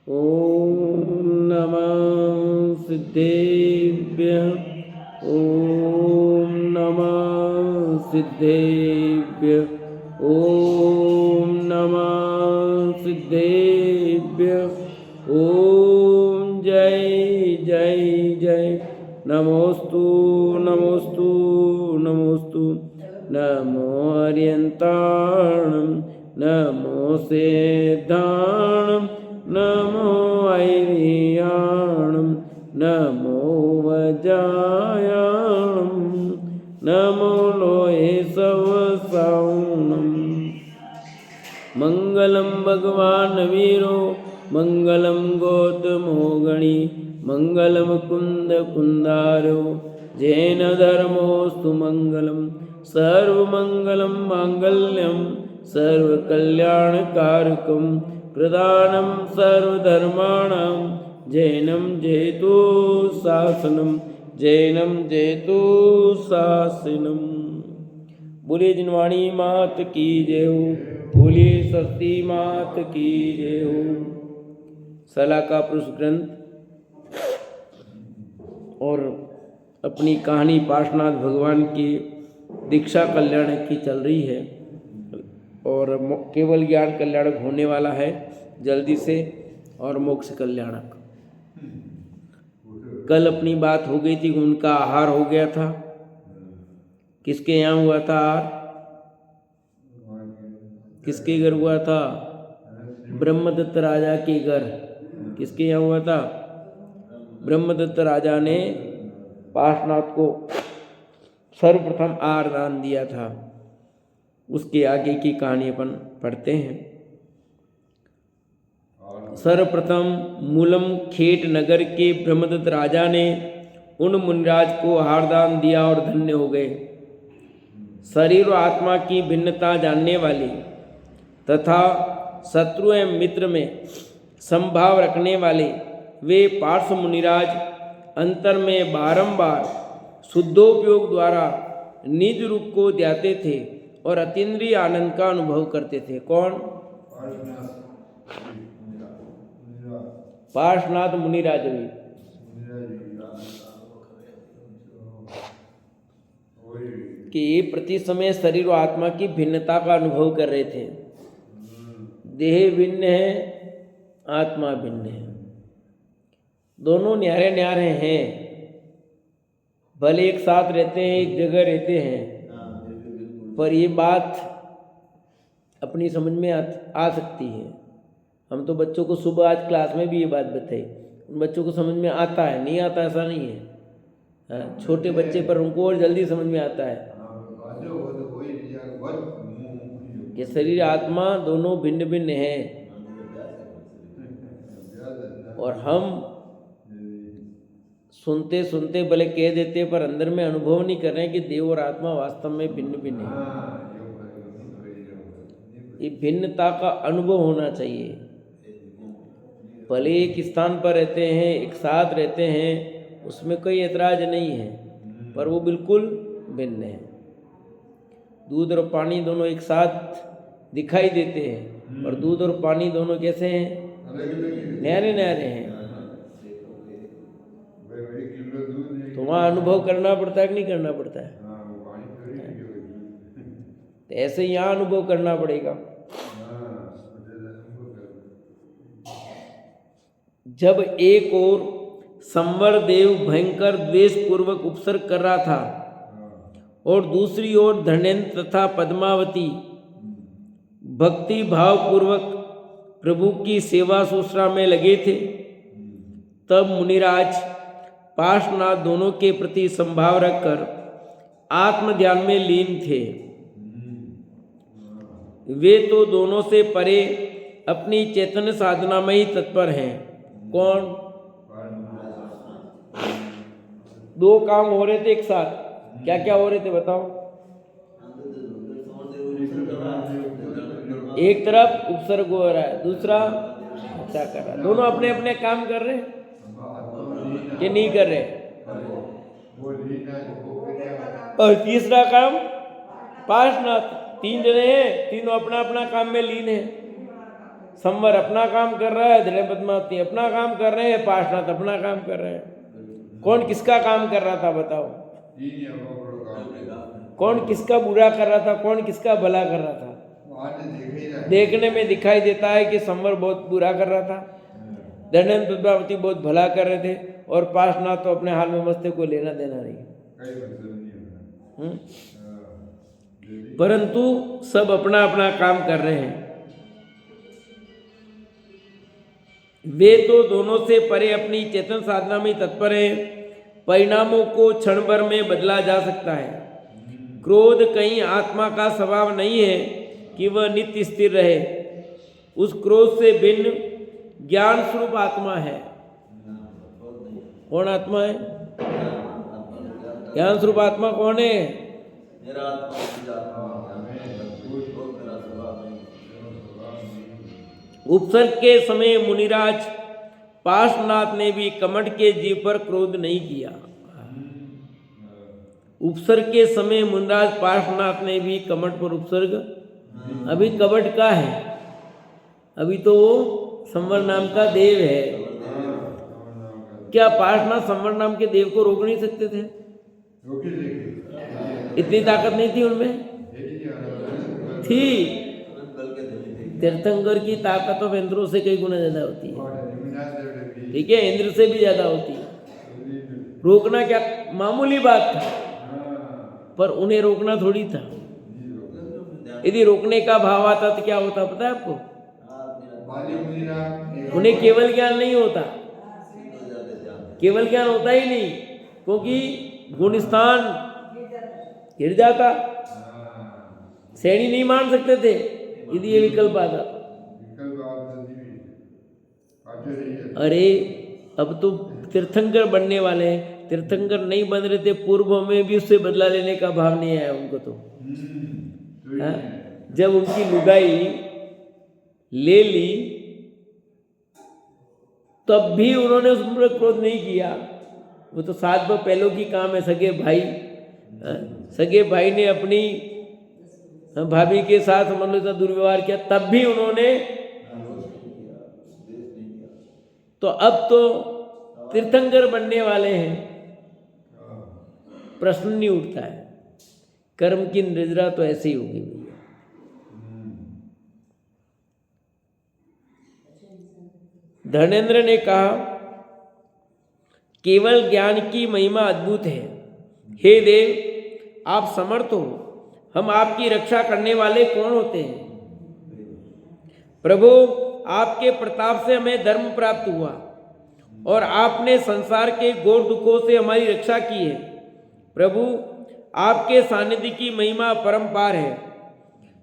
ॐ नमः सिद्धेभ्यः। ॐ नमः सिद्धेभ्यः। ॐ नमः सिद्धेभ्यः। ॐ जय जय जय। नमोस्तु नमोस्तु नमोस्तु। नमो अर्यन्ताणं नमो सेद्धाणं नमो ऐर्याणं नमो वज्रायाणं नमो लोहे सवसावनं। मंगलम भगवान वीरो मंगलम गौतमो गणी मंगलम कुंद कुंदारो जैन धर्मोस्तु मंगलम सर्वमंगलम मांगल्यम सर्वकल्याणकारकम प्रदानम सर्वधर्माणां जैनम जयतु शासनम जैनम जयतु शासनम। बोलिए जिनवाणी मात की जय हो। बोलिए सरस्वती मात की जय हो। सला का पुरुष ग्रंथ और अपनी कहानी पार्श्वनाथ भगवान की दीक्षा कल्याण की चल रही है और केवल ज्ञान कल्याणक होने वाला है जल्दी से और मोक्ष कल्याणक। कल अपनी बात हो गई थी, उनका आहार हो गया था। किसके यहाँ हुआ था आहार? किसके घर हुआ था? ब्रह्मदत्त राजा के घर। किसके यहाँ हुआ था? ब्रह्मदत्त राजा ने पार्श्वनाथ को सर्वप्रथम आहार दान दिया था। उसके आगे की कहानी अपन पढ़ते हैं। सर्वप्रथम मूलम खेट नगर के ब्रह्मदत्त राजा ने उन मुनिराज को आहार दान दिया और धन्य हो गए। शरीर और आत्मा की भिन्नता जानने वाले तथा शत्रु एवं मित्र में संभाव रखने वाले वे पार्श्व मुनिराज अंतर में बारंबार शुद्धोपयोग द्वारा निज रूप को ध्याते थे और अतीन्द्रिय आनंद का अनुभव करते थे। कौन? पार्श्वनाथ मुनिराज भी। कि प्रति समय शरीर और आत्मा की भिन्नता का अनुभव कर रहे थे। देह भिन्न है, आत्मा भिन्न है, दोनों न्यारे न्यारे हैं। भले एक साथ रहते हैं, एक जगह रहते हैं, पर ये बात अपनी समझ में आ सकती है। हम तो बच्चों को सुबह आज क्लास में भी ये बात बताई, उन बच्चों को समझ में आता है, नहीं आता ऐसा नहीं है। छोटे बच्चे पर उनको और जल्दी समझ में आता है कि शरीर आत्मा दोनों भिन्न भिन्न हैं। और हम सुनते सुनते भले कह देते पर अंदर में अनुभव नहीं कर रहे हैं कि देव और आत्मा वास्तव में भिन्न भिन्न है। ये भिन्नता का अनुभव होना चाहिए। भले एक स्थान पर रहते हैं, एक साथ रहते हैं, उसमें कोई ऐतराज नहीं है, पर वो बिल्कुल भिन्न है। दूध और पानी दोनों एक साथ दिखाई देते हैं, पर दूध और पानी दोनों कैसे हैं? न्यारे न्यारे हैं। तो वहाँ अनुभव करना पड़ता है कि नहीं करना पड़ता है? तो ऐसे यहाँ अनुभव करना पड़ेगा। जब एक और संवर देव भयंकर द्वेष पूर्वक उपसर्ग कर रहा था और दूसरी ओर धनेन्द्र तथा पद्मावती भक्ति भाव पूर्वक प्रभु की सेवा शुश्रूषा में लगे थे, तब मुनिराज पार्श्वनाथ दोनों के प्रति संभाव रखकर आत्म ध्यान में लीन थे। वे तो दोनों से परे अपनी चैतन्य साधना में ही तत्पर हैं। कौन? दो काम हो रहे थे एक साथ। क्या क्या हो रहे थे बताओ? एक तरफ उपसर्ग हो रहा है, दूसरा अच्छा कर रहा है। दोनों अपने अपने काम कर रहे हैं कि नहीं कर रहे? और तीसरा काम पार्श्वनाथ, तीन जने हैं, तीनों अपना अपना काम में लीन हैं। संवर अपना काम कर रहा है, दृढ़ पद्मावती अपना काम कर रहे हैं, पार्श्वनाथ अपना काम कर रहे हैं। कौन किसका काम कर रहा था बताओ? कौन किसका बुरा कर रहा था, कौन किसका भला कर रहा था? देखने में दिखाई देता है कि संवर बहुत बुरा कर रहा था, दंडन पद्मावती बहुत भला कर रहे थे, और पार्श्वनाथ तो अपने हाल में मस्ते को लेना देना नहीं। परंतु सब अपना अपना काम कर रहे हैं। वे तो दोनों से परे अपनी चेतन साधना में तत्पर है। परिणामों को क्षण भर में बदला जा सकता है। क्रोध कहीं आत्मा का स्वभाव नहीं है कि वह नित्य स्थिर रहे। उस क्रोध से भिन्न ज्ञान स्वरूप आत्मा है। कौन आत्मा है? ज्ञान स्वरूप आत्मा कौन है? उपसर्ग के समय मुनिराज पार्श्वनाथ ने भी कमठ के जीव पर क्रोध नहीं किया। उपसर्ग के समय मुनिराज पार्श्वनाथ ने भी कमठ पर उपसर्ग, अभी कमठ का है, अभी तो वो संवर नाम का देव है। क्या पार्श्वनाथ संवर नाम के देव को रोक नहीं सकते थे? इतनी ताकत नहीं थी उनमें? थी। तीर्थंकर की ताकत तो इंद्रों से कई गुना ज्यादा होती है। ठीक है, इंद्र से भी ज्यादा होती है। रोकना क्या मामूली बात था, पर उन्हें रोकना थोड़ी था। यदि रोकने का भाव आता तो क्या होता पता है आपको? उन्हें केवल ज्ञान नहीं होता, केवल ज्ञान होता ही नहीं, क्योंकि गुणस्थान गिर जाता। श्रेणी नहीं मान सकते थे यदि ये विकल्प आता। अरे अब तो तीर्थंकर बनने वाले हैं, तीर्थंकर नहीं बन रहे थे पूर्व में भी, उससे बदला लेने का भाव नहीं आया उनको तो। जब उनकी लुगाई ले ली तब भी उन्होंने उस पर क्रोध नहीं किया। वो तो 7 पहलों की काम है। सगे भाई, सगे भाई ने अपनी भाभी के साथ मनोता दुर्व्यवहार किया, तब भी उन्होंने। तो अब तो तीर्थंकर बनने वाले हैं, प्रश्न नहीं उठता है। कर्म की निर्जरा तो ऐसे ही होगी भैया। धर्मेंद्र ने कहा, केवल ज्ञान की महिमा अद्भुत है। हे देव, आप समर्थ हो, हम आपकी रक्षा करने वाले कौन होते हैं? प्रभु, आपके प्रताप से हमें धर्म प्राप्त हुआ और आपने संसार के घोर दुखों से हमारी रक्षा की है। प्रभु, आपके सानिध्य की महिमा परम्पार है।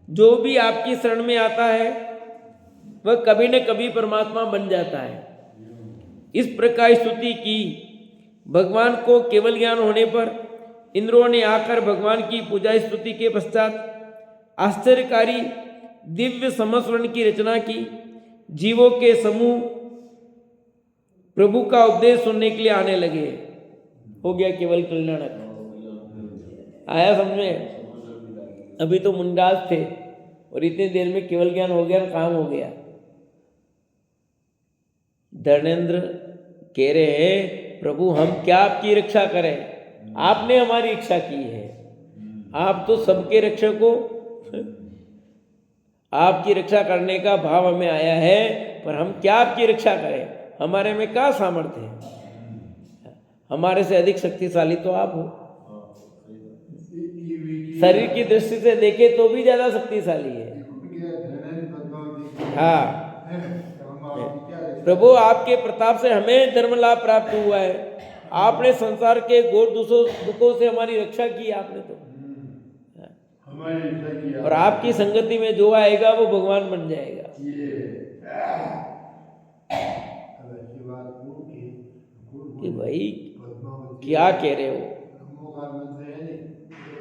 जो भी आपकी शरण में आता है वह कभी न कभी परमात्मा बन जाता है। इस प्रकार स्तुति की। भगवान को केवल ज्ञान होने पर इंद्रों ने आकर भगवान की पूजा स्तुति के पश्चात आश्चर्यकारी दिव्य समस्वरण की रचना की। जीवों के समूह प्रभु का उपदेश सुनने के लिए आने लगे। हो गया केवल कल्याणक। आया समझ में? अभी तो मुंडास थे और इतनी देर में केवल ज्ञान हो गया, काम हो गया। धर्मेंद्र कह रहे हैं, प्रभु हम क्या आपकी रक्षा करें, आपने हमारी रक्षा की है। आप तो सबके रक्षक हो, आपकी रक्षा करने का भाव हमें आया है, पर हम क्या आपकी रक्षा करें? हमारे में क्या सामर्थ्य है? हमारे से अधिक शक्तिशाली तो आप हो। शरीर की दृष्टि से देखे तो भी ज्यादा शक्तिशाली है। हाँ प्रभु, आपके प्रताप से हमें धर्म लाभ प्राप्त हुआ है। आपने संसार के घोर दुखों से हमारी रक्षा की। आपने तो और आपकी संगति में जो आएगा वो भगवान बन जाएगा। कि भाई क्या कह रहे हो?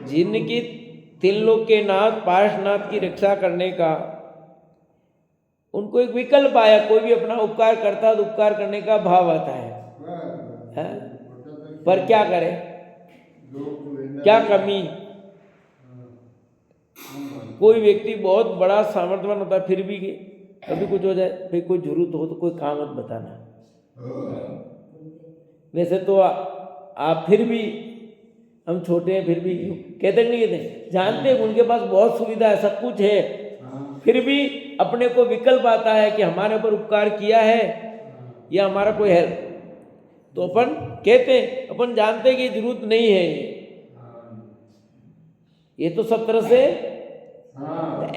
जिनकी त्रिलोक के नाथ पार्श्वनाथ की रक्षा करने का उनको एक विकल्प आया। कोई भी अपना उपकार करता है तो उपकार करने का भाव आता है? पर क्या करे, क्या कमी? कोई व्यक्ति बहुत बड़ा सामर्थ्यवान होता है फिर भी कभी कुछ हो जाए, भाई कोई जरूरत हो तो कोई काम मत बताना। वैसे तो आप फिर भी, हम छोटे हैं फिर भी कहते नहीं कहते, जानते हैं उनके पास बहुत सुविधा है, सब कुछ है, फिर भी अपने को विकल्प आता है कि हमारे ऊपर उपकार किया है या हमारा कोई है, तो अपन कहते हैं, अपन जानते हैं कि जरूरत नहीं है ये तो सब तरह से।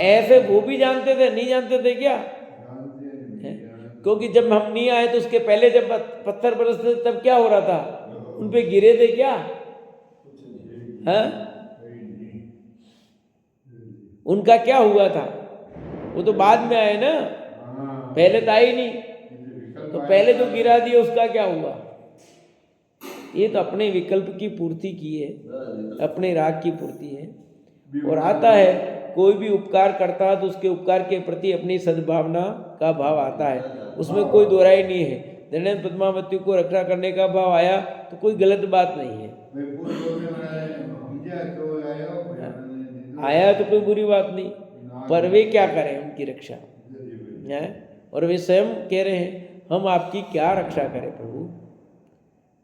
ऐसे वो भी जानते थे, नहीं जानते थे क्या? क्योंकि जब हम नहीं आए तो उसके पहले जब पत्थर बरसते तब क्या हो रहा था? उन पे गिरे थे क्या? हाँ, उनका क्या हुआ था? वो तो बाद में आए ना, पहले तो आए नहीं, तो पहले तो गिरा दिया, उसका क्या हुआ? ये तो अपने विकल्प की पूर्ति की है, अपने राग की पूर्ति है। और आता है कोई भी उपकार करता है तो उसके उपकार के प्रति अपनी सद्भावना का भाव आता है, उसमें कोई दोहराई नहीं है। दयानंद पद्मावती को रक्षा करने का भाव आया तो कोई गलत बात नहीं है, आया तो कोई बुरी बात नहीं, पर वे क्या करें उनकी रक्षा है। और वे स्वयं कह रहे हैं हम आपकी क्या रक्षा करें प्रभु,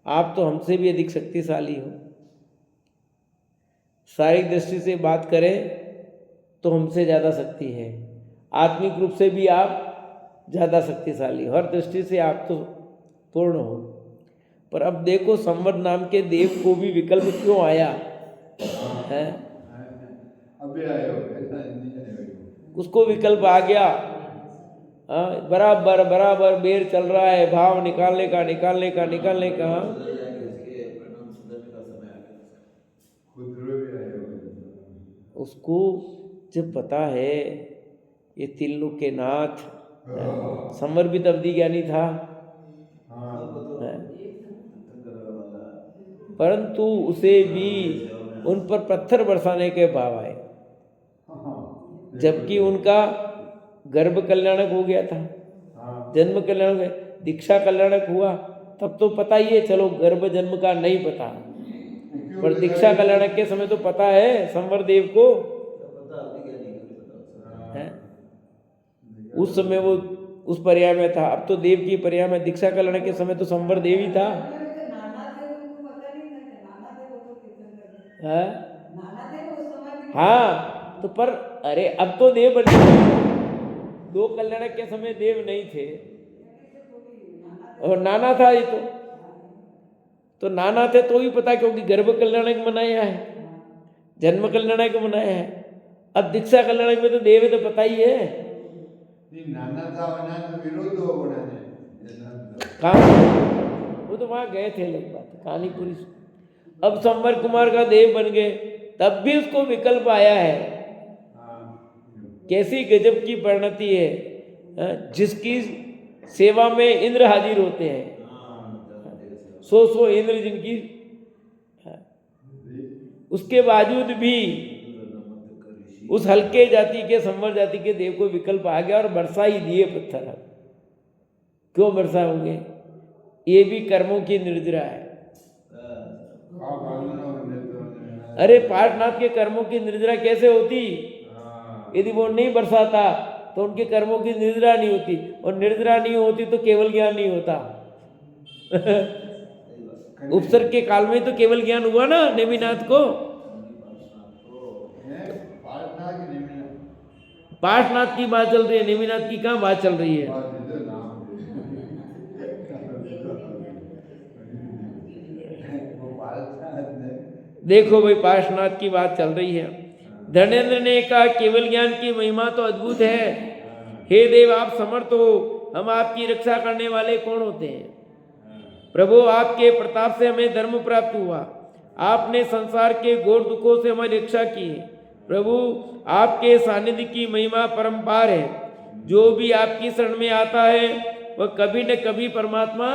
आप तो हमसे भी अधिक शक्तिशाली हो। शारीरिक दृष्टि से बात करें तो हमसे ज़्यादा शक्ति है, आत्मिक रूप से भी आप ज़्यादा शक्तिशाली हो, हर दृष्टि से आप तो पूर्ण हो। पर अब देखो संवद नाम के देव को भी विकल्प क्यों आया है? उसको विकल्प आ गया, बराबर बराबर बेर चल रहा है, भाव निकालने का निकालने का निकालने का। उसको जब पता है ये तिल्लुक के नाथ, संवर भी तब्दी ज्ञानी था, परंतु उसे भी उन पर पत्थर बरसाने के भाव आए, जबकि उनका गर्भ कल्याणक हो गया था, जन्म कल्याणक, दीक्षा कल्याणक हुआ तब तो पता ही है, चलो गर्भ जन्म का नहीं पता, पर दीक्षा कल्याणक के समय तो पता है संवर देव को है। उस समय वो उस पर्याय में था, अब तो देव की पर्याय में, दीक्षा कल्याणक के समय तो संवर देव ही था। हाँ तो पर अरे अब तो देव बन गए, दो कल्याणक के समय देव नहीं थे और नाना था ये तो नाना थे तो ही पता, क्योंकि गर्भ कल्याणक मनाया है, जन्म कल्याणक मनाया है। अब दीक्षा कल्याणक में तो देव तो पता ही है, नाना था तो विरोध वो तो वहां गए थे लोग, बात कहानी पूरी। अब संवर कुमार का देव बन गए, तब भी उसको विकल्प आया है। कैसी गजब की परिणति है, जिसकी सेवा में इंद्र हाजिर होते हैं, 100 इंद्र जिनकी, उसके बावजूद भी उस हल्के जाति के संवर जाति के देव को विकल्प आ गया और बरसा ही दिए पत्थर। क्यों बरसा होंगे? ये भी कर्मों की निर्जरा है। अरे पार्शनाथ के कर्मों की निर्जरा कैसे होती? यदि वो नहीं बरसाता तो उनके कर्मों की निर्जरा नहीं होती, और निर्जरा नहीं होती तो केवल ज्ञान नहीं होता। उपसर्ग के काल में तो केवल ज्ञान हुआ ना नेमिनाथ को। पार्शनाथ की बात चल रही है, नेमिनाथ की कहाँ बात चल रही है? देखो भाई पार्शनाथ की बात चल रही है। धर्मेंद्र ने कहा केवल ज्ञान की महिमा तो अद्भुत है, हे देव आप समर्थ हो, हम आपकी रक्षा करने वाले कौन होते हैं? प्रभु आपके प्रताप से हमें धर्म प्राप्त हुआ, आपने संसार के घोर दुखों से हमारी रक्षा की है। प्रभु आपके सानिध्य की महिमा परम्पार है, जो भी आपकी शरण में आता है वह कभी न कभी परमात्मा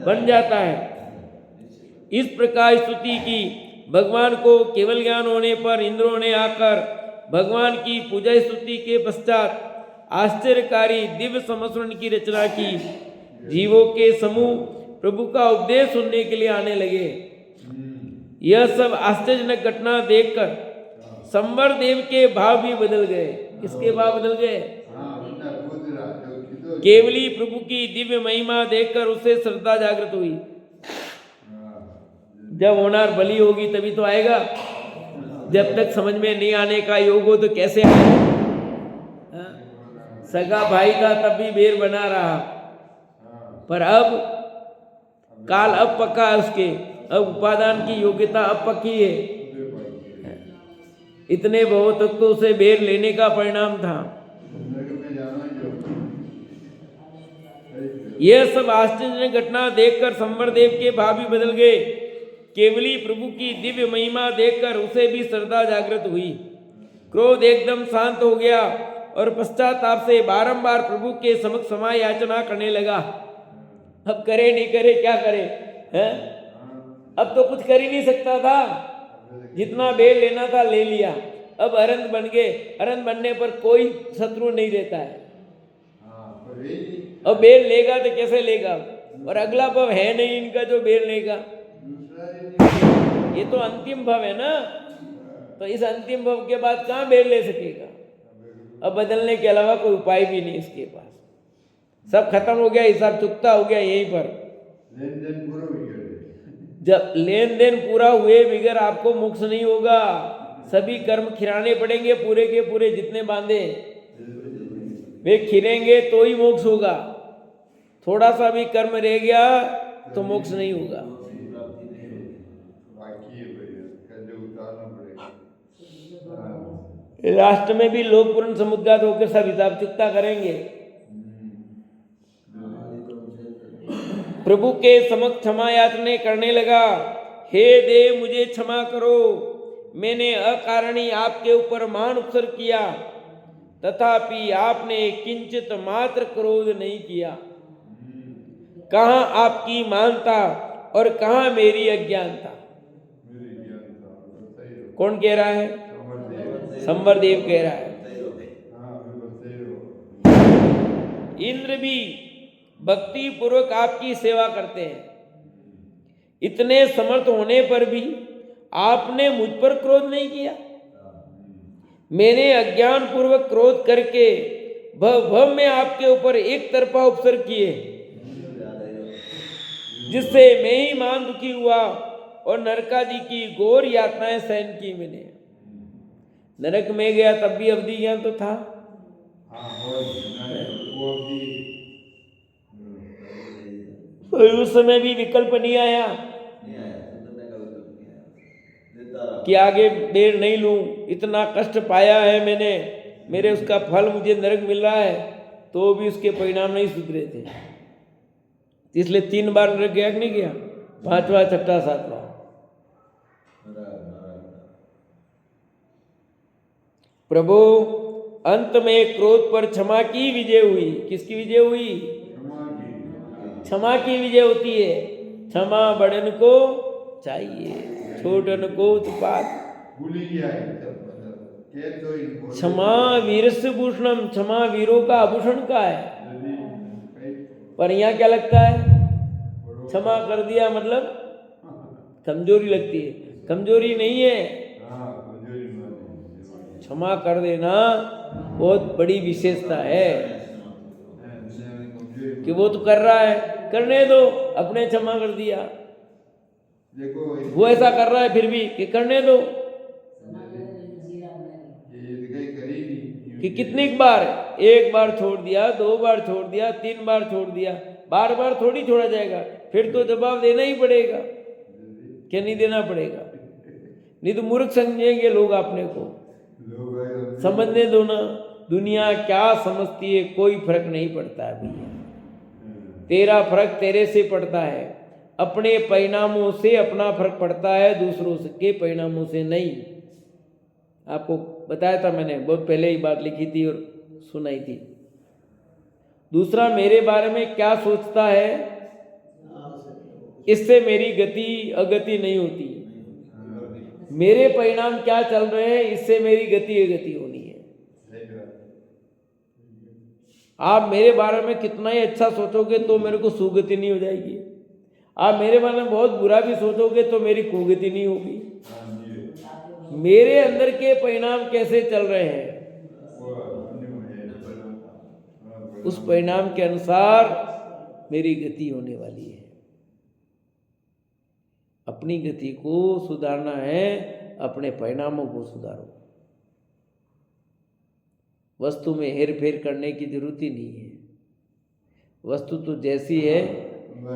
बन जाता है। इस प्रकार स्तुति की भगवान को केवल ज्ञान होने पर इंद्रों ने आकर भगवान की पूजा स्तुति के पश्चात आश्चर्यकारी दिव्य समस्मरण की रचना की। जीवों के समूह प्रभु का उपदेश सुनने के लिए आने लगे। यह सब आश्चर्यजनक घटना देखकर संवर देव के भाव भी बदल गए। किसके भाव बदल गए? केवली प्रभु की दिव्य महिमा देखकर उससे श्रद्धा जागृत हुई। जब होनार बलि होगी तभी तो आएगा, जब तक समझ में नहीं आने का योग हो तो कैसे आएगा। सगा भाई था तब भी बेर बना रहा, पर अब काल अब पक्का है उसके, अब उपादान की योग्यता अब पक्की है। इतने बहुत तक तो उसे बेर लेने का परिणाम था। यह सब आश्चर्यजनक घटना देखकर संवरदेव के भाव भी बदल गए। केवली प्रभु की दिव्य महिमा देखकर उसे भी श्रद्धा जागृत हुई। क्रोध एकदम शांत हो गया और पश्चाताप से बारंबार प्रभु के समक्ष क्षमा याचना करने लगा। अब करे नहीं करे क्या करे है? अब तो कुछ कर ही नहीं सकता था, जितना बेर लेना था ले लिया। अब अरंत बन गए, अरंत बनने पर कोई शत्रु नहीं रहता है। अब बेर लेगा तो कैसे लेगा, और अगला भव है नहीं इनका जो बेर लेगा। ये तो अंतिम भव है ना, तो इस अंतिम भव के बाद कहाँ बेर ले सकेगा। अब बदलने के अलावा कोई उपाय भी नहीं इसके पास। सब खत्म हो गया, हिसाब चुकता हो गया यहीं पर। जब लेन देन पूरा हुए बगैर आपको मोक्ष नहीं होगा। सभी कर्म खिराने पड़ेंगे, पूरे के पूरे जितने बांधे वे खिरेंगे तो ही मोक्ष होगा। थोड़ा सा भी कर्म रह गया तो मोक्ष नहीं होगा। लास्ट में भी लोग पूर्ण समुद्गात होकर सब हिसाब चुकता करेंगे। प्रभु के समक्ष क्षमा याचना करने लगा। हे देव मुझे क्षमा करो, मैंने अकारणी आपके ऊपर महान उपसर्ग किया, तथापि आपने किंचित मात्र क्रोध नहीं किया। कहाँ आपकी महानता और कहाँ मेरी अज्ञानता। कौन कह रहा है? संवरदेव कह रहा है। इंद्र भी भक्ति पूर्वक आपकी सेवा करते हैं। इतने समर्थ होने पर भी आपने मुझ पर क्रोध नहीं किया। मैंने अज्ञान पूर्वक क्रोध करके भव में आपके ऊपर एक तरफा उपसर्ग किए, जिससे मैं ही मान दुखी हुआ और नरकादि की घोर यातनाएं सहन की मैंने। नरक में गया तब भी अवधि ज्ञान तो था। उस समय भी विकल्प नहीं आया कि आगे बेर नहीं लूं, इतना कष्ट पाया है मैंने, मेरे उसका फल मुझे नरक मिल रहा है, तो भी उसके परिणाम नहीं सुधरे थे। इसलिए 3 बार नरक गया कि नहीं गया, 5वां 6वां 7वां। प्रभु अंत में क्रोध पर क्षमा की विजय हुई। किसकी विजय हुई? क्षमा की विजय होती है। क्षमा बड़न को चाहिए, छोटन को उत्पात। क्षमा वीरस्य भूषणम, क्षमा वीरों का आभूषण का है। पर यहाँ क्या लगता है? क्षमा कर दिया मतलब कमजोरी लगती है। कमजोरी नहीं है, क्षमा कर देना बहुत बड़ी विशेषता है। कि वो तो कर रहा है, करने दो, अपने क्षमा कर दिया। वो ऐसा कर रहा है फिर भी कि करने दो। कि कितनी बार? 1 बार छोड़ दिया, 2 बार छोड़ दिया, 3 बार छोड़ दिया, बार बार थोड़ी छोड़ा जाएगा। फिर तो जवाब देना ही पड़ेगा। क्या नहीं देना पड़ेगा? नहीं तो मूर्ख समझेंगे लोग अपने को। समझने दो ना, दुनिया क्या समझती है कोई फर्क नहीं पड़ता है भैया। तेरा फर्क तेरे से पड़ता है, अपने परिणामों से अपना फर्क पड़ता है, दूसरों के परिणामों से नहीं। आपको बताया था मैंने, बहुत पहले ही बात लिखी थी और सुनाई थी। दूसरा मेरे बारे में क्या सोचता है, इससे मेरी गति अगति नहीं होती। मेरे परिणाम क्या चल रहे हैं, इससे मेरी गति अगति होनी है। आप मेरे बारे में कितना ही अच्छा सोचोगे तो मेरे को सुगति नहीं हो जाएगी। आप मेरे बारे में बहुत बुरा भी सोचोगे तो मेरी कुगति नहीं होगी। मेरे अंदर के परिणाम कैसे चल रहे हैं, उस परिणाम के अनुसार मेरी गति होने वाली है। अपनी गति को सुधारना है, अपने परिणामों को सुधारो। वस्तु में हेर फेर करने की जरूरत ही नहीं है। वस्तु तो जैसी है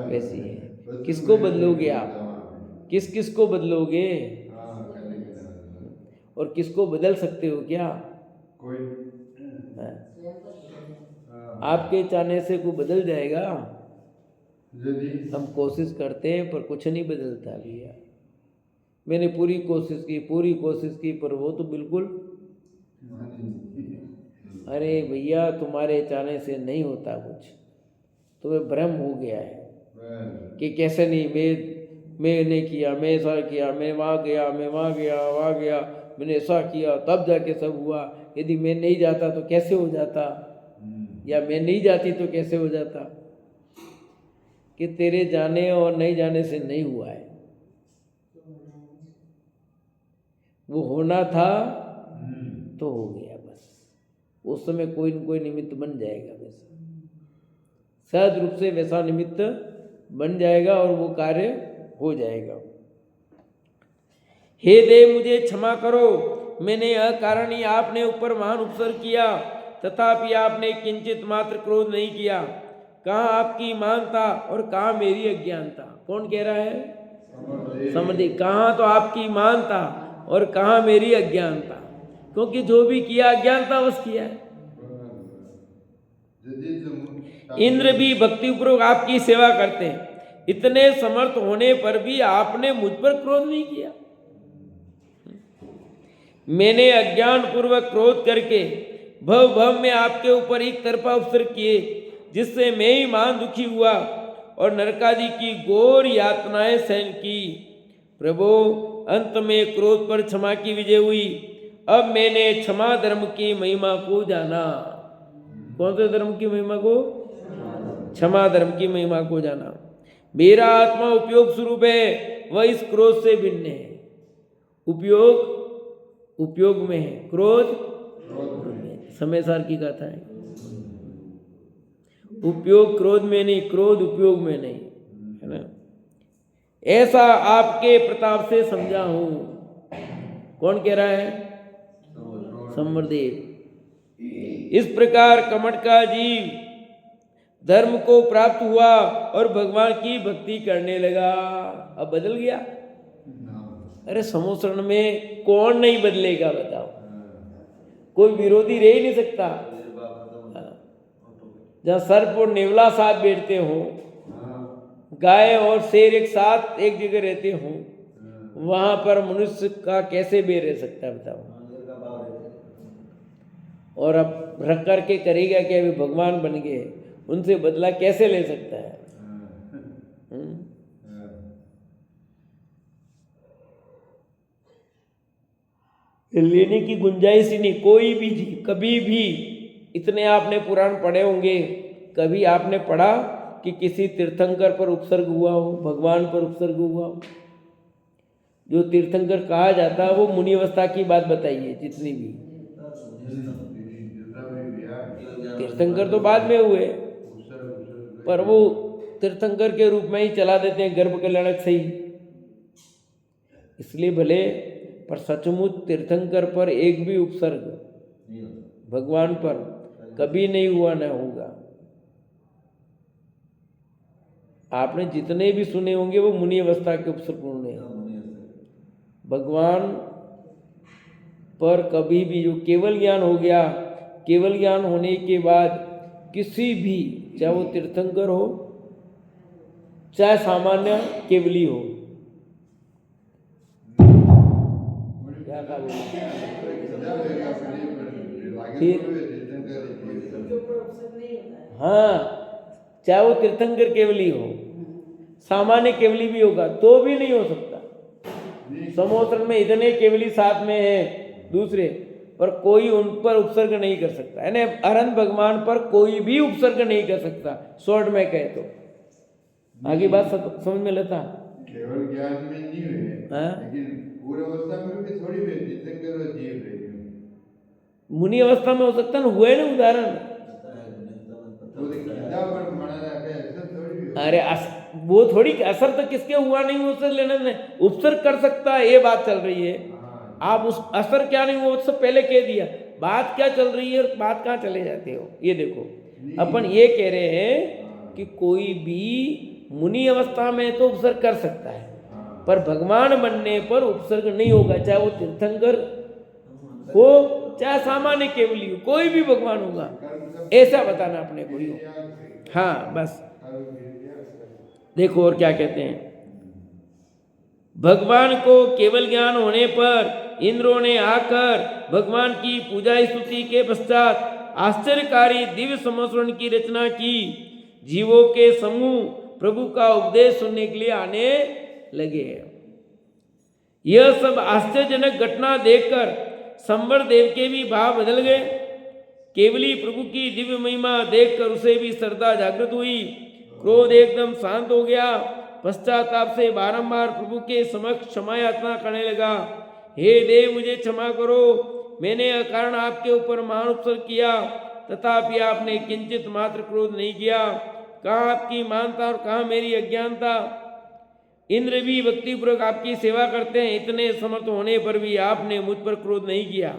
वैसी है। किसको बदलोगे आप? किस को बदलोगे? और किसको बदल सकते हो क्या? कोई आपके चाहने से कोई बदल जाएगा? हम कोशिश करते हैं पर कुछ नहीं बदलता भैया। मैंने पूरी कोशिश की पर वो तो बिल्कुल, अरे भैया तुम्हारे चाहने से नहीं होता कुछ। तुम्हें भ्रम हो गया है कि कैसे नहीं, मैंने किया, मैं ऐसा किया, मैं वहाँ गया, मैंने ऐसा किया तब जाके सब हुआ। यदि मैं नहीं जाता तो कैसे हो जाता, या मैं नहीं जाती तो कैसे हो जाता? कि तेरे जाने और नहीं जाने से नहीं हुआ है, वो होना था तो हो गया बस। उस समय कोई न कोई निमित्त बन जाएगा, वैसा सहज रूप से वैसा निमित्त बन जाएगा और वो कार्य हो जाएगा। हे देव मुझे क्षमा करो, मैंने अकारण ही आपने ऊपर महान उपसर्ग किया, तथापि आपने किंचित मात्र क्रोध नहीं किया। कहाँ आपकी महानता और कहाँ मेरी अज्ञानता? कौन कह रहा है? समझे। कहाँ तो आपकी महानता और कहाँ मेरी अज्ञानता, क्योंकि जो भी किया अज्ञानता वश किया है। इंद्र भी भक्तिपूर्वक आपकी सेवा करते हैं, इतने समर्थ होने पर भी आपने मुझ पर क्रोध नहीं किया। मैंने अज्ञान पूर्वक क्रोध करके भव में आपके ऊपर एक तरफा उपसर्ग किए, जिससे मैं ही महान दुखी हुआ और नरकादि की घोर यातनाएं सहन की। प्रभु अंत में क्रोध पर क्षमा की विजय हुई। अब मैंने क्षमा धर्म की महिमा को जाना। कौन से धर्म की महिमा को? क्षमा धर्म की महिमा को जाना। मेरा आत्मा उपयोग स्वरूप है, वह इस क्रोध से भिन्न है। उपयोग में है, क्रोध में। समय सार की गाथा है। उपयोग क्रोध में नहीं, क्रोध उपयोग में नहीं, है ना। ऐसा आपके प्रताप से समझा हूं। कौन कह रहा है? समरदेव। इस प्रकार कमट का जीव धर्म को प्राप्त हुआ और भगवान की भक्ति करने लगा। अब बदल गया। अरे समोसरण में कौन नहीं बदलेगा बताओ? कोई विरोधी रह ही नहीं सकता। जहाँ सर्प और नेवला साथ बैठते हो, गाय और शेर एक साथ एक जगह रहते हो, वहां पर मनुष्य का कैसे बैर रह सकता है बताओ? और अब रख करके करेगा कि अभी भगवान बन गए, उनसे बदला कैसे ले सकता है? लेने की गुंजाइश ही नहीं। कोई भी जीव कभी भी, इतने आपने पुराण पढ़े होंगे, कभी आपने पढ़ा कि किसी तीर्थंकर पर उपसर्ग हुआ हो, भगवान पर उपसर्ग हुआ हो? जो तीर्थंकर कहा जाता है वो मुनि अवस्था की बात बताइए। जितनी भी तीर्थंकर तो बाद में हुए, पर वो तीर्थंकर के रूप में ही चला देते हैं, गर्भ कल्याणक से ही। इसलिए भले, पर सचमुच तीर्थंकर पर एक भी उपसर्ग भगवान पर कभी नहीं हुआ, न होगा। आपने जितने भी सुने होंगे वो मुनि अवस्था के उपसर्ग हैं। भगवान पर कभी भी, जो केवल ज्ञान हो गया, केवल ज्ञान होने के बाद किसी भी, चाहे वो तीर्थंकर हो चाहे सामान्य केवली हो, क्या फिर हाँ, चाहे वो तीर्थंकर केवली हो, सामान्य केवली भी होगा तो भी नहीं हो सकता। समोसरण में इतने केवली साथ में है दूसरे, पर कोई उन पर उपसर्ग नहीं कर सकता। यानी अनंत भगवान पर कोई भी उपसर्ग नहीं कर सकता। शॉर्ट में कहे तो आगे बात समझ में लेता। केवल ज्ञान में नहीं हुए, लेकिन पूर्व अवस्था में भी थोड़ी भी तीर्थंकर और जीव रहे। मुनि अवस्था में हो सकता ना, हुए ना उदाहरण। अरे वो थोड़ी असर तो किसके हुआ नहीं उससे लेने में, उपसर्ग कर सकता है, ये बात चल रही है। आप उस असर क्या नहीं हुआ उससे पहले कह दिया, बात क्या चल रही है और बात कहाँ चले जाते हो। ये देखो अपन ये कह रहे हैं कि कोई भी मुनि अवस्था में तो उपसर्ग कर सकता है, पर भगवान बनने पर उपसर्ग नहीं होगा, चाहे वो तीर्थंकर हो चाहे सामान्य केवली हो, कोई भी भगवान होगा, ऐसा बताना अपने को ही हो। हाँ बस देखो और क्या कहते हैं, भगवान को केवल ज्ञान होने पर इंद्रों ने आकर भगवान की पूजा स्तुति के पश्चात आश्चर्यकारी दिव्य समस्वरण की रचना की। जीवों के समूह प्रभु का उपदेश सुनने के लिए आने लगे। यह सब आश्चर्यजनक घटना देखकर संवर देव के भी भाव बदल गए। केवली प्रभु की दिव्य महिमा देखकर उसे भी श्रद्धा जागृत हुई, क्रोध एकदम शांत हो गया। पश्चाताप से बारंबार प्रभु के समक्ष क्षमा याचना करने लगा। हे देव मुझे क्षमा करो, मैंने अकारण आपके ऊपर महान उपसर्ग किया, तथापि आपने किंचित मात्र क्रोध नहीं किया। कहाँ आपकी मानता और कहाँ मेरी अज्ञानता। इंद्र भी भक्तिपूर्वक आपकी सेवा करते हैं, इतने समर्थ होने पर भी आपने मुझ पर क्रोध नहीं किया।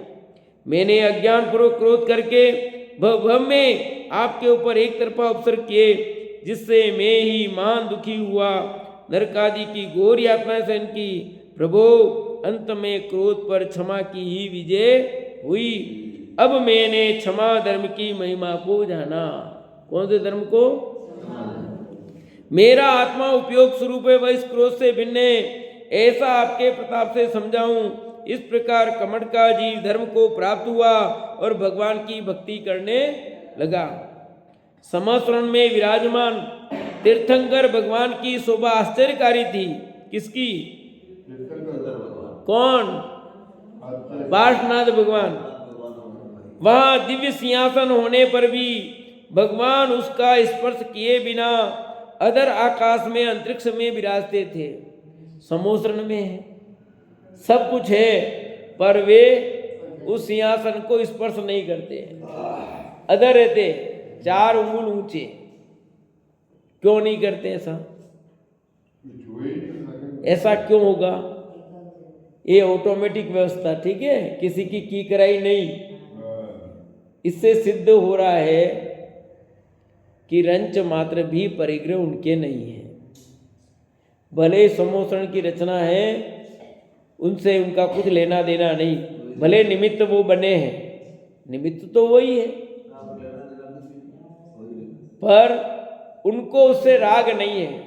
मैंने अज्ञानपूर्वक क्रोध करके भव में आपके ऊपर एक तरफा उपसर्ग किए, जिससे मैं ही महान दुखी हुआ, नरकादि की घोर यातना सहन की। प्रभु अंत में क्रोध पर क्षमा की ही विजय हुई। अब मैंने क्षमा धर्म की महिमा को जाना। कौन से धर्म को? मेरा आत्मा उपयोग स्वरूप है, वह इस क्रोध से भिन्न है, ऐसा आपके प्रताप से समझाऊं। इस प्रकार कमठ का जीव धर्म को प्राप्त हुआ और भगवान की भक्ति करने लगा। समस्वरण में विराजमान तीर्थंकर भगवान की शोभा आश्चर्यकारी थी। किसकी? कौन? पार्श्वनाथ भगवान। वहां दिव्य सिंहासन होने पर भी भगवान उसका स्पर्श किए बिना अधर आकाश में अंतरिक्ष में विराजते थे। समोसरण में है, सब कुछ है, पर वे उस सिंहासन को स्पर्श नहीं करते, अधर रहते, 4 अंगुल ऊंचे। क्यों नहीं करते ऐसा? ऐसा क्यों होगा? ये ऑटोमेटिक व्यवस्था, ठीक है, किसी की कराई नहीं। इससे सिद्ध हो रहा है कि रंच मात्र भी परिग्रह उनके नहीं है। भले समोसरण की रचना है, उनसे उनका कुछ लेना देना नहीं, भले निमित्त वो बने हैं, निमित्त तो वही है, पर उनको उससे राग नहीं है।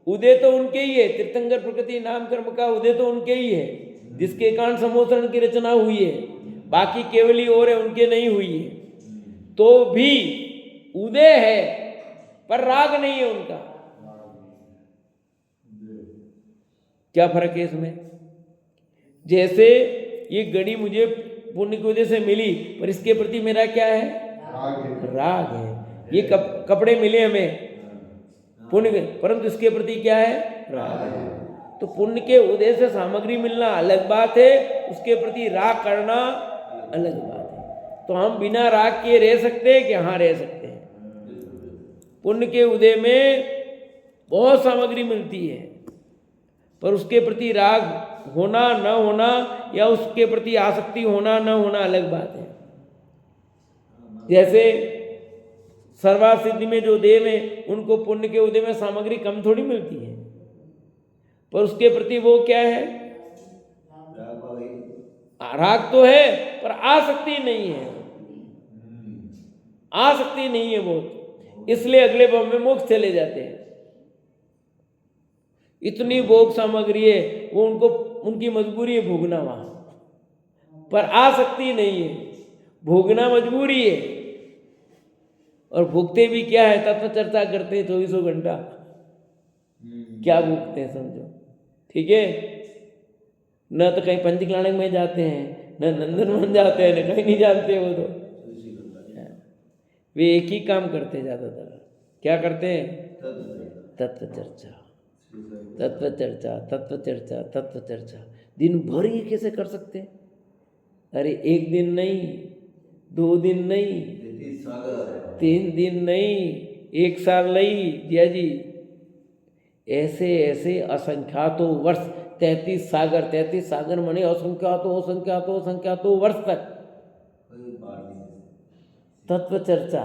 उदय तो उनके ही है, तीर्थंकर प्रकृति नाम कर्म का उदय तो उनके ही है, जिसके कारण समोसरण की रचना हुई है। बाकी केवली और है, उनके नहीं हुई है, तो भी उदय है, पर राग नहीं है उनका। क्या फर्क है इसमें? जैसे ये घड़ी मुझे पुण्य की वजह से मिली, पर इसके प्रति मेरा क्या है? राग है। ये कपड़े मिले हमें पुण्य के, परंतु इसके प्रति क्या है? राग है। तो पुण्य के उदय से सामग्री मिलना अलग बात है, उसके प्रति राग करना अलग बात है। तो हम बिना राग के रह सकते हैं कि? हाँ, रह सकते हैं। पुण्य के उदय में बहुत सामग्री मिलती है, पर उसके प्रति राग होना न होना या उसके प्रति आसक्ति होना न होना अलग बात है। जैसे सर्वार्थ सिद्धि में जो देव है, उनको पुण्य के उदय में सामग्री कम थोड़ी मिलती है, पर उसके प्रति वो क्या है? राग तो है, पर आसक्ति नहीं है, आसक्ति नहीं है बहुत, इसलिए अगले भाव में मोक्ष चले जाते हैं। इतनी भोग सामग्री है, वो उनको उनकी मजबूरी है भोगना वहां, पर आसक्ति नहीं है, भोगना मजबूरी है। और भोगते भी क्या है? तत्व चर्चा करते हैं 24 घंटा। क्या भोगते हैं समझो, ठीक है? न तो कहीं पंचकलाणक में जाते हैं, न नंदनवन जाते हैं, न कहीं नहीं जानते। वो तो वे एक ही काम करते हैं ज्यादातर। क्या करते हैं? तत्व चर्चा, तत्व चर्चा, तत्व चर्चा, तत्व चर्चा। दिन भर ये कैसे कर सकते हैं? अरे 1 दिन नहीं, 2 दिन नहीं, 3 दिन नहीं, 1 साल नहीं, जिया जी ऐसे ऐसे असंख्यातों वर्ष 33 सागर माने असंख्यातों वर्ष तक तत्व चर्चा।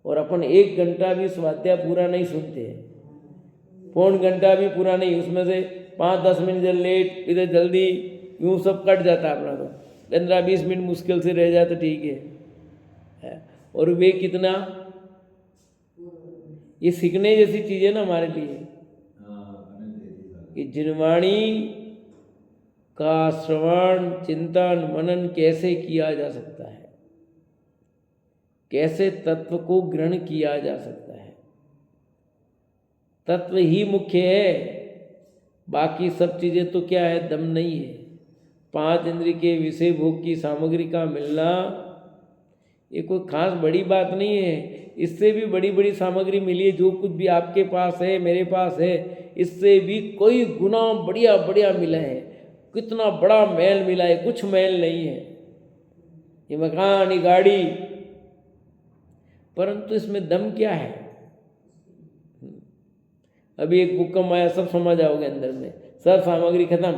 और अपन 1 घंटा भी स्वाध्याय पूरा नहीं सुनते, पौन घंटा भी पूरा नहीं, उसमें से 5-10 मिनट इधर लेट इधर जल्दी, यूँ सब कट जाता है अपना। तो 15-20 मिनट मुश्किल से रह जाए तो ठीक है। और वे कितना, ये सीखने जैसी चीज़ है ना हमारे लिए कि जिनवाणी का श्रवण चिंतन मनन कैसे किया जा सकता है, कैसे तत्व को ग्रहण किया जा सकता है। तत्व ही मुख्य है, बाकी सब चीज़ें तो क्या है, दम नहीं है। 5 इंद्रिय के विषय भोग की सामग्री का मिलना ये कोई खास बड़ी बात नहीं है। इससे भी बड़ी बड़ी सामग्री मिली है, जो कुछ भी आपके पास है मेरे पास है, इससे भी कोई गुना बढ़िया बढ़िया मिला है। कितना बड़ा महल मिला है, कुछ महल नहीं है, ये मकान ये गाड़ी, परंतु इसमें दम क्या है। अभी एक भूकंप आया, सब समझ आओगे अंदर में, सब सामग्री खत्म,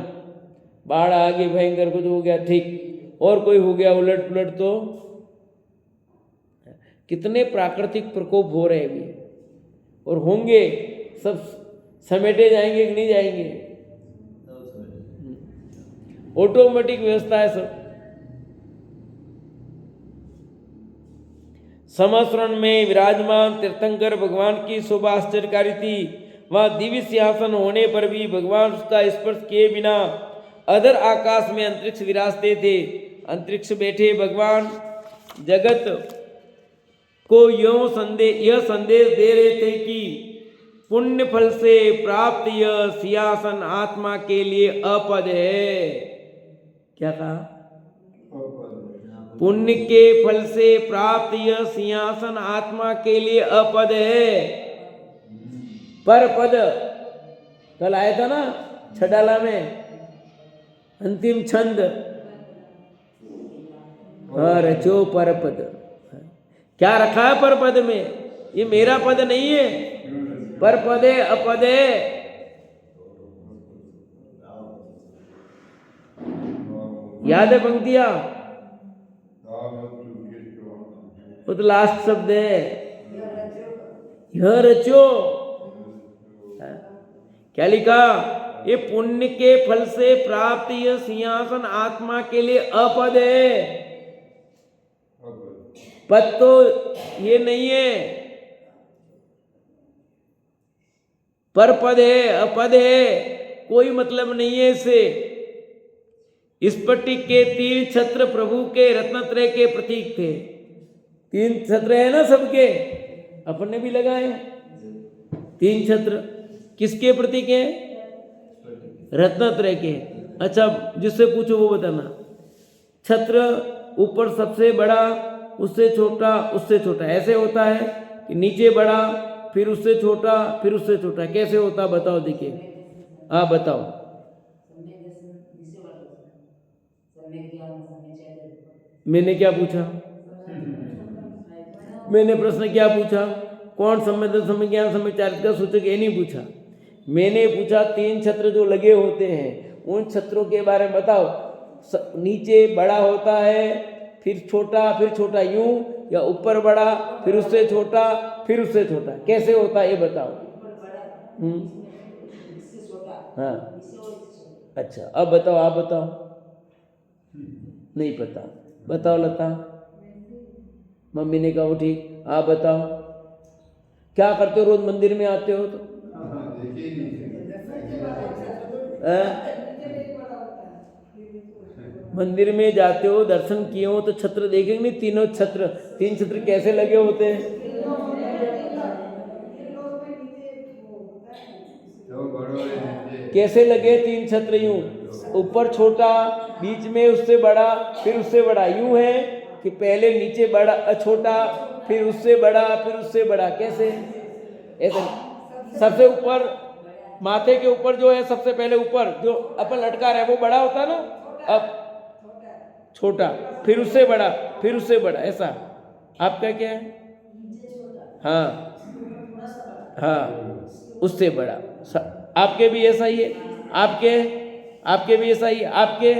बाढ़ आ गई, भयंकर कुछ हो गया ठीक, और कोई हो गया उलट पुलट। तो कितने प्राकृतिक प्रकोप हो रहे हैं अभी, और होंगे, सब समेटे जाएंगे कि नहीं जाएंगे। ऑटोमेटिक व्यवस्था है सब। समस्रण में विराजमान तीर्थंकर भगवान की शोभा आश्चर्यकारी थी। वहाँ दिव्य सिंहासन होने पर भी भगवान उसका स्पर्श किए बिना अधर आकाश में अंतरिक्ष विराजते थे। अंतरिक्ष बैठे भगवान जगत को यह संदेश दे रहे थे कि पुण्य फल से प्राप्त यह सिंहासन आत्मा के लिए अपद है। क्या कहा? पुण्य के फल से प्राप्त यह सिंहासन आत्मा के लिए अपद है। पर पद कल आया था ना छडाला में, अंतिम छंद, रचो पर पद। क्या रखा है पर पद में? ये मेरा पद नहीं है, पर पद है, अपद है। याद है पंक्तियां? वो तो लास्ट शब्द है, यह रचो। क्या लिखा? ये पुण्य के फल से प्राप्त यह सिंहासन आत्मा के लिए अपद है। पद तो ये नहीं है, पर पद है, अपद है, कोई मतलब नहीं है इससे। स्फटिक के 3 छत्र प्रभु के रत्नत्रय के प्रतीक थे। 3 छत्र है ना सबके, अपन ने भी लगाए 3 छत्र, किसके प्रतीक है? रत्नत्रय के। अच्छा, जिससे पूछो वो बताना। छत्र ऊपर सबसे बड़ा, उससे छोटा, उससे छोटा, ऐसे होता है कि नीचे बड़ा, फिर उससे छोटा, फिर उससे छोटा, कैसे होता बताओ? देखिए आप बताओ। मैंने क्या पूछा? मैंने प्रश्न क्या पूछा? कौन सम्यक समय ज्ञान समय चारित्रिक का सूचक, ये नहीं पूछा। मैंने पूछा 3 छत्र जो लगे होते हैं उन छत्रों के बारे में बताओ। नीचे बड़ा होता है, फिर छोटा यूं, या ऊपर बड़ा फिर उससे छोटा फिर उससे छोटा, कैसे होता है ये बताओ। हाँ अच्छा, अब बताओ, आप बताओ। नहीं पता, बताओ लता। मम्मी ने कहा वो ठीक, आप बताओ। क्या करते हो? रोज मंदिर में आते हो तो मंदिर में जाते हो, दर्शन किए हो तो छत्र देखेंगे नहीं? 3 छत्र कैसे लगे होते हैं? कैसे लगे 3 छत्र? यूं, ऊपर छोटा, बीच में उससे बड़ा, फिर उससे बड़ा, यूं है कि पहले नीचे बड़ा छोटा, फिर उससे बड़ा, फिर उससे बड़ा, कैसे? ऐसे सबसे ऊपर माथे के ऊपर जो है, सबसे पहले ऊपर जो अपन लटका रहे वो बड़ा होता है ना, अब छोटा, फिर उससे बड़ा, फिर उससे बड़ा, ऐसा। आपका क्या है? हाँ हाँ, उससे बड़ा। आपके भी ऐसा ही है, आपके भी ऐसा ही है, आपके।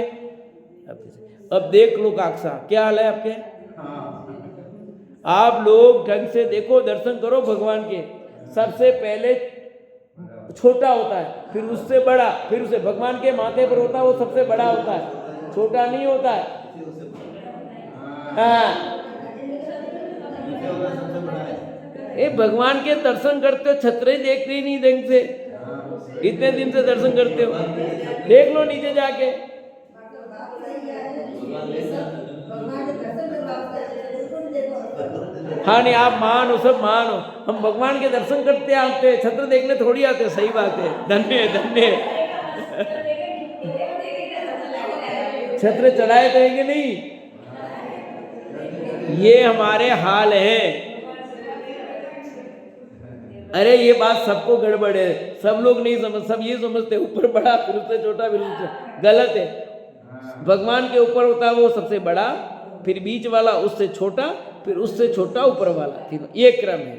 अब देख लो काक्षा, क्या हाल है आपके। आप लोग ढंग से देखो, दर्शन करो भगवान के। सबसे पहले छोटा होता है, फिर उससे बड़ा, फिर उसे भगवान के माथे पर होता है, वो सबसे बड़ा होता है, छोटा नहीं होता है। हाँ, ये भगवान के दर्शन करते हो, छतरे देख रही नहीं ढंग से, इतने दिन से दर्शन करते हो, देख लो नीचे जाके। हाँ नहीं, आप मानो, सब मानो, हम भगवान के दर्शन करते आते, छत्र देखने थोड़ी आते। सही बात है, धन्य धन्य। छत्र चढ़ाए तो है कि नहीं, ये हमारे हाल है। अरे ये बात सबको गड़बड़ है, सब लोग नहीं समझ, सब ये समझते ऊपर बड़ा फिर उससे छोटा फिर उससे, गलत है। भगवान के ऊपर होता है वो सबसे बड़ा, फिर बीच वाला उससे छोटा, फिर उससे छोटा ऊपर वाला, ये क्रम है।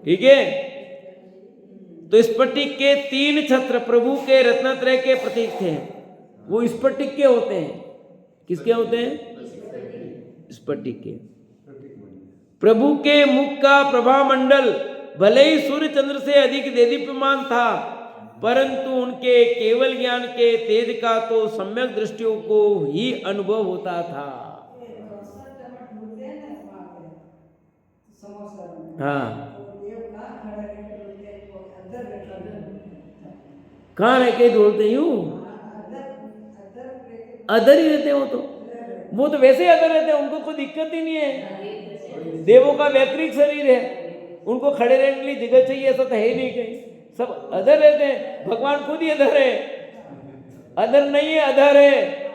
ठीक है। तो स्फटिक के 3 छत्र प्रभु के रत्नत्रय के प्रतीक थे। वो स्फटिक के होते हैं। किसके होते हैं? स्फटिक के। प्रभु के मुख का प्रभा मंडल भले ही सूर्य चंद्र से अधिक देदीप्यमान था, परंतु उनके केवल ज्ञान के तेज का तो सम्यक दृष्टियों को ही अनुभव होता था। हाँ, कहाँ रह के ढोलते यूं, अदर ही रहते। वो तो वैसे अदर रहते हैं, उनको कोई दिक्कत ही नहीं है। देवों का वैकृतिक शरीर है, उनको खड़े रहने के लिए जगह चाहिए, ऐसा तो है ही नहीं कहीं, सब अधर रहते हैं। भगवान खुद ही अधर है, अधर नहीं है, अधर है।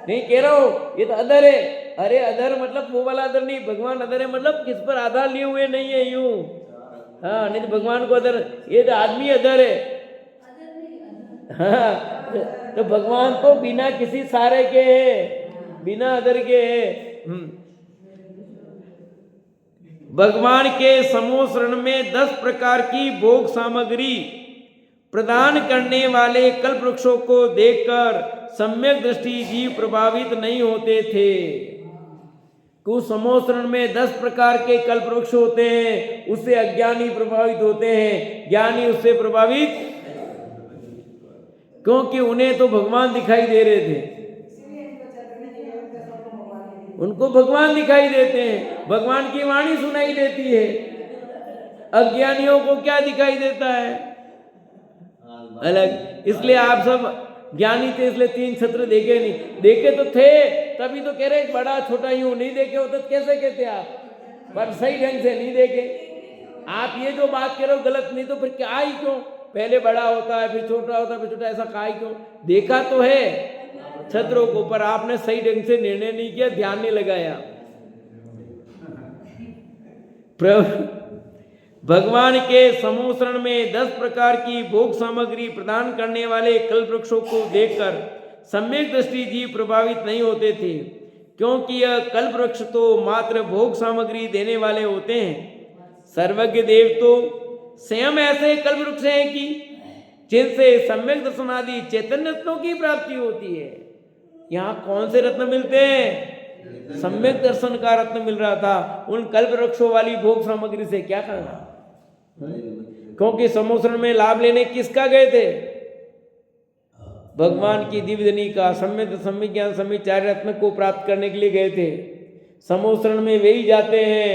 नहीं कह रहा हूं ये तो अधर है। अरे अधर मतलब वो वाला अधर नहीं, भगवान अधर है मतलब किस पर आधार लिए हुए नहीं है यूं। हाँ, नहीं तो भगवान को अधर, ये तो आदमी अधर है। हाँ, तो भगवान तो बिना किसी सारे के है, बिना अधर के है। भगवान के समूह शरण में 10 प्रकार की भोग सामग्री प्रदान करने वाले कल्प वृक्षों को देखकर सम्यक दृष्टि जीव प्रभावित नहीं होते थे। कुछ समूह शरण में 10 प्रकार के कल्प वृक्ष होते हैं, उससे अज्ञानी प्रभावित होते हैं, ज्ञानी उससे प्रभावित, क्योंकि उन्हें तो भगवान दिखाई दे रहे थे, उनको भगवान दिखाई देते हैं, भगवान की वाणी सुनाई देती है। अज्ञानियों को क्या दिखाई देता है? अलग। इसलिए आप सब ज्ञानी थे, इसलिए 3 छत्र देखे नहीं, देखे तो थे तभी तो कह रहे बड़ा छोटा यूं, नहीं देखे होते तो कैसे कहते आप, पर सही ढंग से नहीं देखे। आप ये जो बात कह रहे हो गलत, नहीं तो फिर क्या ही क्यों, पहले बड़ा होता है फिर छोटा होता है फिर छोटा, ऐसा काय क्यों? देखा तो है छत्रों को, पर आपने सही ढंग से निर्णय नहीं किया, ध्यान नहीं लगाया। भगवान के समूह शरण में 10 प्रकार की भोग सामग्री प्रदान करने वाले कल्प वृक्षों को देखकर सम्यक दृष्टि जीव प्रभावित नहीं होते थे, क्योंकि यह कल्प वृक्ष तो मात्र भोग सामग्री देने वाले होते हैं। सर्वज्ञ देव तो स्वयं ऐसे कल्प वृक्ष हैं कि जिनसे सम्यक दर्शन आदि चैतन्य रत्नों की प्राप्ति होती है। यहाँ कौन से रत्न मिलते हैं? सम्यक दर्शन का रत्न मिल रहा था। उन कल्प वृक्षों वाली भोग सामग्री से क्या करना, क्योंकि समोसरण में लाभ लेने किसका गए थे? भगवान की दिव्यधनी का, सम्यक सम्यक ज्ञान सम्यक 4 रत्न को प्राप्त करने के लिए गए थे। समोसरण में वे ही जाते हैं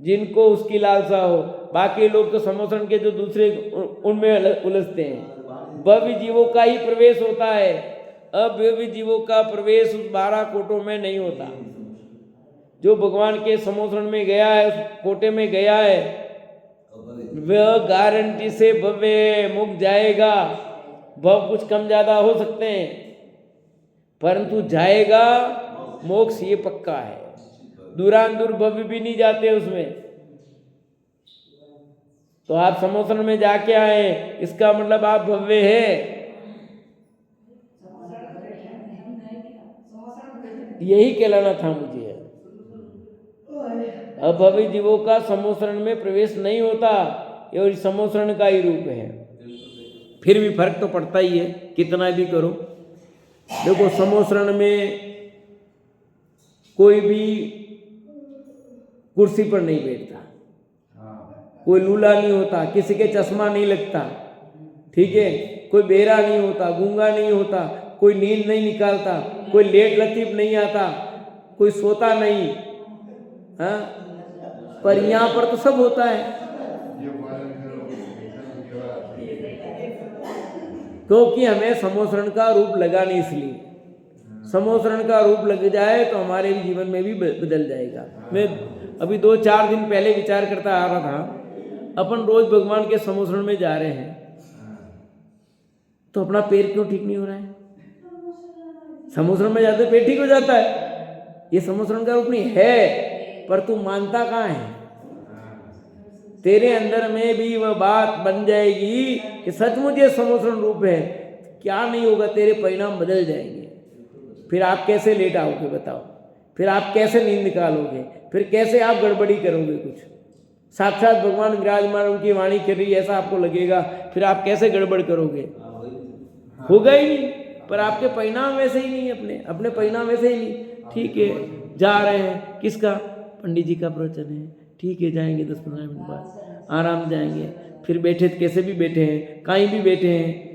जिनको उसकी लालसा हो, बाकी लोग तो समोसरण के जो दूसरे उनमें उलझते हैं। भव्य जीवों का ही प्रवेश होता है, अभव्य जीवों का प्रवेश उस 12 कोटों में नहीं होता। जो भगवान के समोसरण में गया है, उस कोटे में गया है, वह गारंटी से भव्य मुक्त जाएगा। भव कुछ कम ज्यादा हो सकते हैं, परंतु जाएगा मोक्ष, ये पक्का है। दूरान-दूर भव्य भी नहीं जाते उसमें। तो आप समोसरण में जाके आए, इसका मतलब आप भव्य है, यही कहलाना था मुझे। अभव्य जीवों का समोसरण में प्रवेश नहीं होता, और समोसरण का ही रूप है। फिर भी फर्क तो पड़ता ही है, कितना भी करो। देखो समोसरण में कोई भी कुर्सी पर नहीं बैठता, कोई लूला नहीं होता, किसी के चश्मा नहीं लगता, ठीक है, कोई बेरा नहीं होता, गूंगा नहीं होता, कोई नींद नहीं निकालता, कोई लेट लतीफ नहीं आता, कोई सोता नहीं। हाँ, पर यहाँ पर तो सब होता है, क्योंकि हमें समोसरण का रूप लगा नहीं। इसलिए समोसरण का रूप लग जाए तो हमारे भी जीवन में भी बदल जाएगा। मैं अभी 2-4 दिन पहले विचार करता आ रहा था, अपन रोज भगवान के समोसरण में जा रहे हैं तो अपना पैर क्यों ठीक नहीं हो रहा है? समोसरण में जाते पेट ठीक हो जाता है। ये समोसरण का रूप नहीं है, पर तू मानता कहाँ है? तेरे अंदर में भी वह बात बन जाएगी कि सचमुच ये समोसरण रूप है, क्या नहीं होगा, तेरे परिणाम बदल जाएंगे। फिर आप कैसे लेट आओगे बताओ, फिर आप कैसे नींद निकालोगे, फिर कैसे आप गड़बड़ी करोगे कुछ। साक्षात भगवान विराजमान, उनकी वाणी कर रही है ऐसा आपको लगेगा, फिर आप कैसे गड़बड़ करोगे? होगा ही नहीं। पर आपके परिणाम वैसे ही नहीं, अपने परिणाम वैसे ही नहीं। ठीक है, जा रहे हैं, किसका? पंडित जी का प्रवचन है, ठीक है, जाएंगे 10-15 मिनट बाद, आराम जाएंगे। फिर बैठे कैसे भी बैठे हैं, कहीं भी बैठे हैं,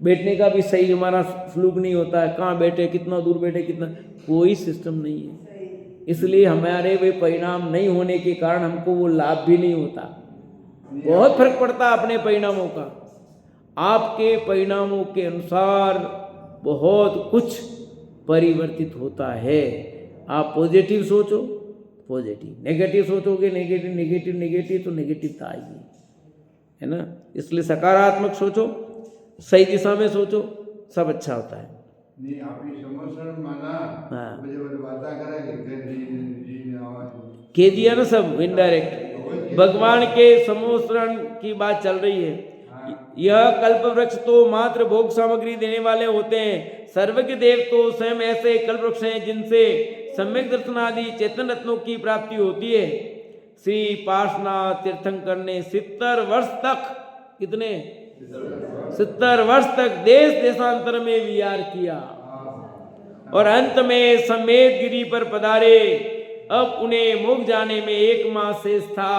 बैठने का भी सही हमारा सलूक नहीं होता है, कहाँ बैठे, कितना दूर बैठे, कितना, कोई सिस्टम नहीं है। इसलिए हमारे वे परिणाम नहीं होने के कारण हमको वो लाभ भी नहीं होता। बहुत फर्क पड़ता है अपने परिणामों का। आपके परिणामों के अनुसार बहुत कुछ परिवर्तित होता है। आप पॉजिटिव सोचो पॉजिटिव, नेगेटिव सोचोगे नेगेटिव तो नेगेटिवता आएगी, है ना। इसलिए सकारात्मक सोचो, सही दिशा में सोचो, सब अच्छा होता है। नहीं आप ये समोसरण माना, हाँ, मुझे बात करा कह दिया ना सब इनडायरेक्ट। भगवान के समोसरण की बात चल रही है। यह कल्प वृक्ष तो मात्र भोग सामग्री देने वाले होते हैं। सर्वज्ञ देव तो स्वयं ऐसे कल्प वृक्ष हैं जिनसे सम्यक दर्शन आदि चेतन रत्नों की प्राप्ति होती है। श्री पार्श्वनाथ तीर्थंकर ने 70 वर्ष तक, कितने 70 वर्ष तक देश देशांतर में विहार किया और अंत में समेत गिरी पर पधारे। अब उन्हें मुख जाने में 1 माह शेष था,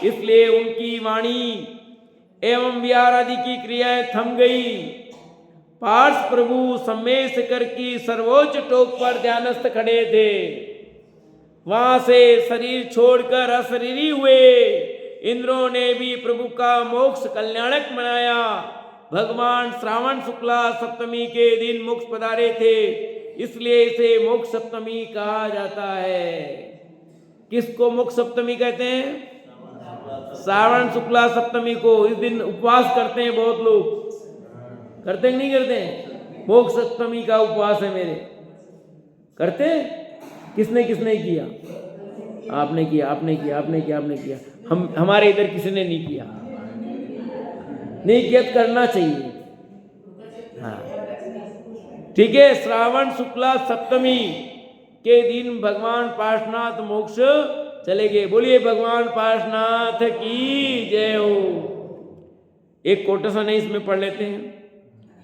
इसलिए उनकी वाणी एवं विहार आदि की क्रियाएं थम गई। पार्श प्रभु सम्मेद शिखर की सर्वोच्च टोक पर ध्यानस्थ खड़े थे। वहां से शरीर छोड़कर अशरीरी हुए इंद्रों ने भी प्रभु का मोक्ष कल्याणक मनाया। भगवान श्रावण शुक्ला सप्तमी के दिन मोक्ष पधारे थे, इसलिए इसे मोक्ष सप्तमी कहा जाता है। किसको मोक्ष सप्तमी कहते हैं? श्रावण शुक्ला सप्तमी को। इस दिन उपवास करते हैं बहुत लोग, करते हैं नहीं करते हैं? मोक्ष सप्तमी का उपवास है मेरे, करते हैं? किसने किसने किया? आपने किया, आपने किया, आपने किया, आपने किया। हमारे इधर किसी ने नहीं किया। नहीं किया तो करना चाहिए। हाँ ठीक है। श्रावण शुक्ला सप्तमी के दिन भगवान पार्श्वनाथ मोक्ष चले गए। बोलिए भगवान पार्श्वनाथ की जय हो। एक कोटेशन है, इसमें पढ़ लेते हैं।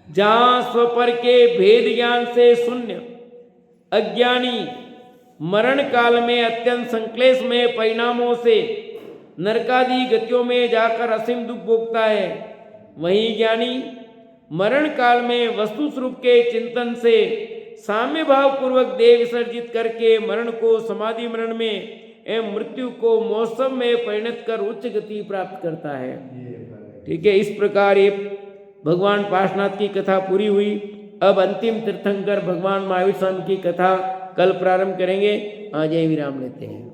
जहां स्वपर के भेद ज्ञान से शून्य अज्ञानी मरण काल में अत्यंत संक्लेश में परिणामों से नरकादि गतियों में जाकर असीम दुख भोगता है, वहीं ज्ञानी मरण काल में वस्तु स्वरूप के चिंतन से साम्य भाव पूर्वक देह विसर्जित करके मरण को समाधि मरण में एवं मृत्यु को मौसम में परिणत कर उच्च गति प्राप्त करता है। ठीक है। इस प्रकार ये भगवान पार्श्वनाथ की कथा पूरी हुई। अब अंतिम तीर्थंकर भगवान महावीर स्वामी की कथा कल प्रारंभ करेंगे। आज यही विराम लेते हैं।